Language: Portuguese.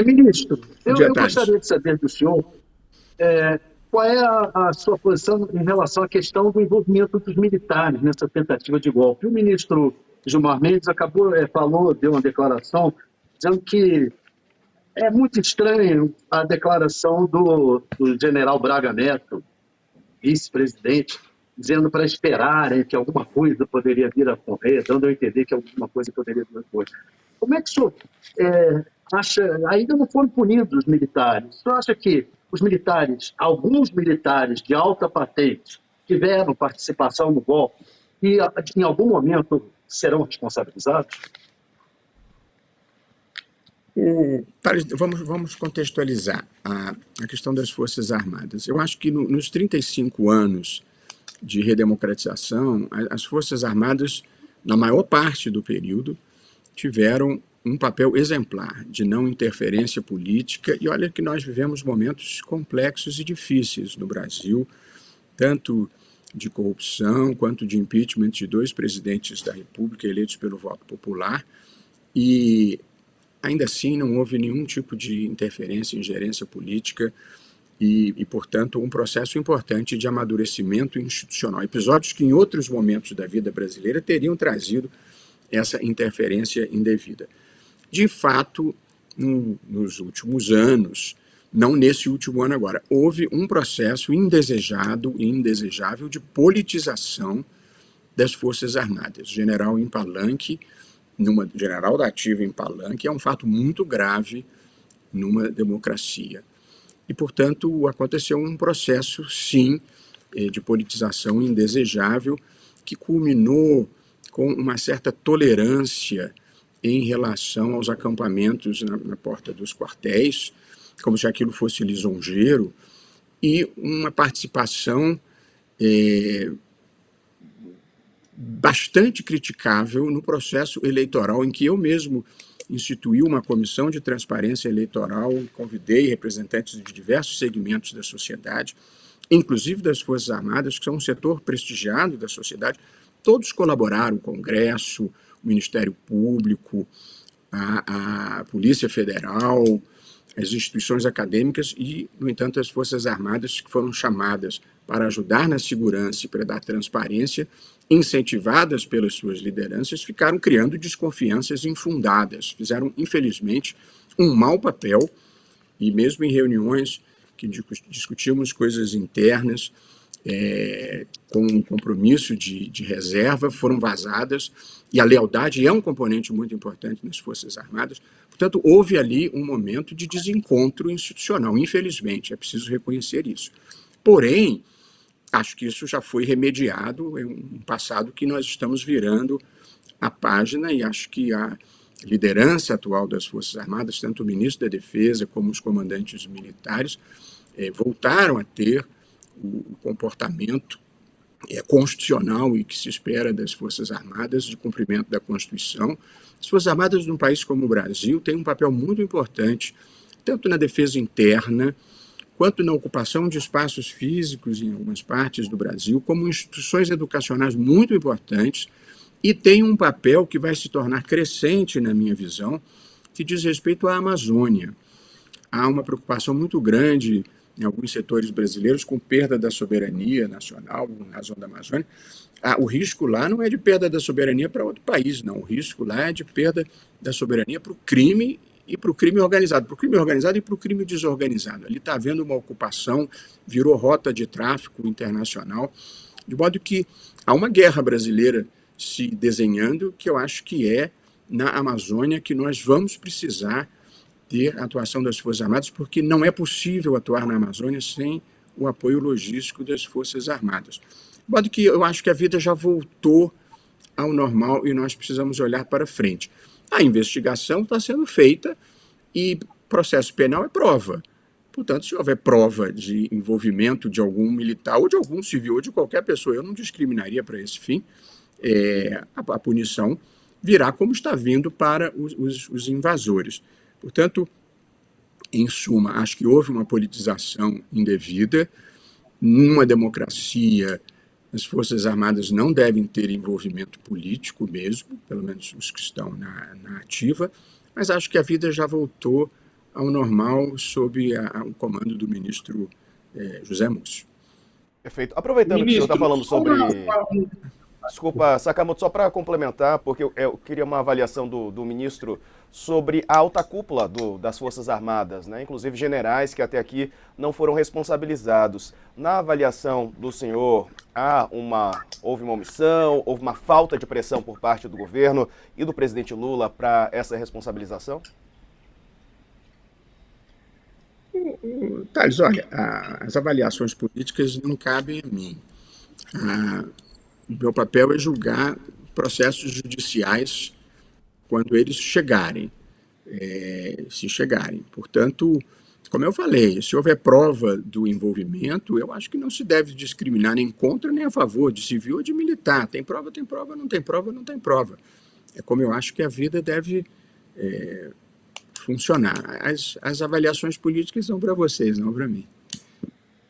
Ministro, Bom eu, dia, eu Thales. gostaria de saber do senhor qual é a sua posição em relação à questão do envolvimento dos militares nessa tentativa de golpe. O ministro Gilmar Mendes falou, deu uma declaração dizendo que é muito estranho a declaração do general Braga Neto, vice-presidente, dizendo para esperarem que alguma coisa poderia vir a ocorrer, dando a entender que alguma coisa poderia vir a ocorrer. Como é que o senhor acha, ainda não foram punidos os militares, o senhor acha que os militares, alguns militares de alta patente, tiveram participação no golpe e em algum momento serão responsabilizados? Thales, vamos contextualizar a questão das Forças Armadas. Eu acho que nos 35 anos de redemocratização, as Forças Armadas, na maior parte do período, tiveram um papel exemplar de não interferência política. E olha que nós vivemos momentos complexos e difíceis no Brasil, tanto de corrupção quanto de impeachment de dois presidentes da República eleitos pelo voto popular. E ainda assim não houve nenhum tipo de interferência, ingerência política portanto, um processo importante de amadurecimento institucional. Episódios que em outros momentos da vida brasileira teriam trazido essa interferência indevida. De fato, nos últimos anos, não nesse último ano agora, houve um processo indesejado e indesejável de politização das Forças Armadas. General em Palanque, general da ativa em Palanque, é um fato muito grave numa democracia. E, portanto, aconteceu um processo, sim, de politização indesejável, que culminou com uma certa tolerância em relação aos acampamentos na porta dos quartéis, como se aquilo fosse lisonjeiro, e uma participação bastante criticável no processo eleitoral, em que eu mesmo instituí uma comissão de transparência eleitoral, convidei representantes de diversos segmentos da sociedade, inclusive das Forças Armadas, que são um setor prestigiado da sociedade. Todos colaboraram, o Congresso, o Ministério Público, a Polícia Federal, as instituições acadêmicas e, no entanto, as Forças Armadas, que foram chamadas para ajudar na segurança e para dar transparência, incentivadas pelas suas lideranças, ficaram criando desconfianças infundadas. Fizeram, infelizmente, um mau papel e mesmo em reuniões que discutimos coisas internas, com um compromisso de reserva, foram vazadas, e a lealdade é um componente muito importante nas Forças Armadas. Portanto, houve ali um momento de desencontro institucional, infelizmente, é preciso reconhecer isso. Porém, acho que isso já foi remediado, é um passado que nós estamos virando a página, e acho que a liderança atual das Forças Armadas, tanto o ministro da Defesa como os comandantes militares, voltaram a ter o comportamento constitucional e que se espera das Forças Armadas de cumprimento da Constituição. As Forças Armadas num país como o Brasil têm um papel muito importante, tanto na defesa interna, quanto na ocupação de espaços físicos em algumas partes do Brasil, como instituições educacionais muito importantes, e tem um papel que vai se tornar crescente, na minha visão, que diz respeito à Amazônia. Há uma preocupação muito grande em alguns setores brasileiros com perda da soberania nacional, em razão da Amazônia. O risco lá não é de perda da soberania para outro país, não. O risco lá é de perda da soberania para o crime e para o crime organizado. Para o crime organizado e para o crime desorganizado. Ali está havendo uma ocupação, virou rota de tráfico internacional, de modo que há uma guerra brasileira se desenhando, que eu acho que é na Amazônia que nós vamos precisar ter a atuação das Forças Armadas, porque não é possível atuar na Amazônia sem o apoio logístico das Forças Armadas. De modo que eu acho que a vida já voltou ao normal e nós precisamos olhar para frente. A investigação está sendo feita e processo penal é prova. Portanto, se houver prova de envolvimento de algum militar ou de algum civil ou de qualquer pessoa, eu não discriminaria para esse fim, a punição virá como está vindo para os invasores. Portanto, em suma, acho que houve uma politização indevida. Numa democracia, as Forças Armadas não devem ter envolvimento político mesmo, pelo menos os que estão na ativa, mas acho que a vida já voltou ao normal sob o comando do ministro José Múcio. Perfeito. Aproveitando que o senhor está Ministro, falando sobre. Desculpa, Sakamoto, só para complementar, porque eu queria uma avaliação do ministro sobre a alta cúpula das Forças Armadas, né? Inclusive generais que até aqui não foram responsabilizados. Na avaliação do senhor, houve uma omissão, houve uma falta de pressão por parte do governo e do presidente Lula para essa responsabilização? Thales, olha, as avaliações políticas não cabem a mim. O meu papel é julgar processos judiciais quando eles chegarem, se chegarem. Portanto, como eu falei, se houver prova do envolvimento, eu acho que não se deve discriminar nem contra nem a favor, de civil ou de militar. Tem prova, não tem prova, não tem prova. É como eu acho que a vida deve funcionar. As avaliações políticas são para vocês, não para mim.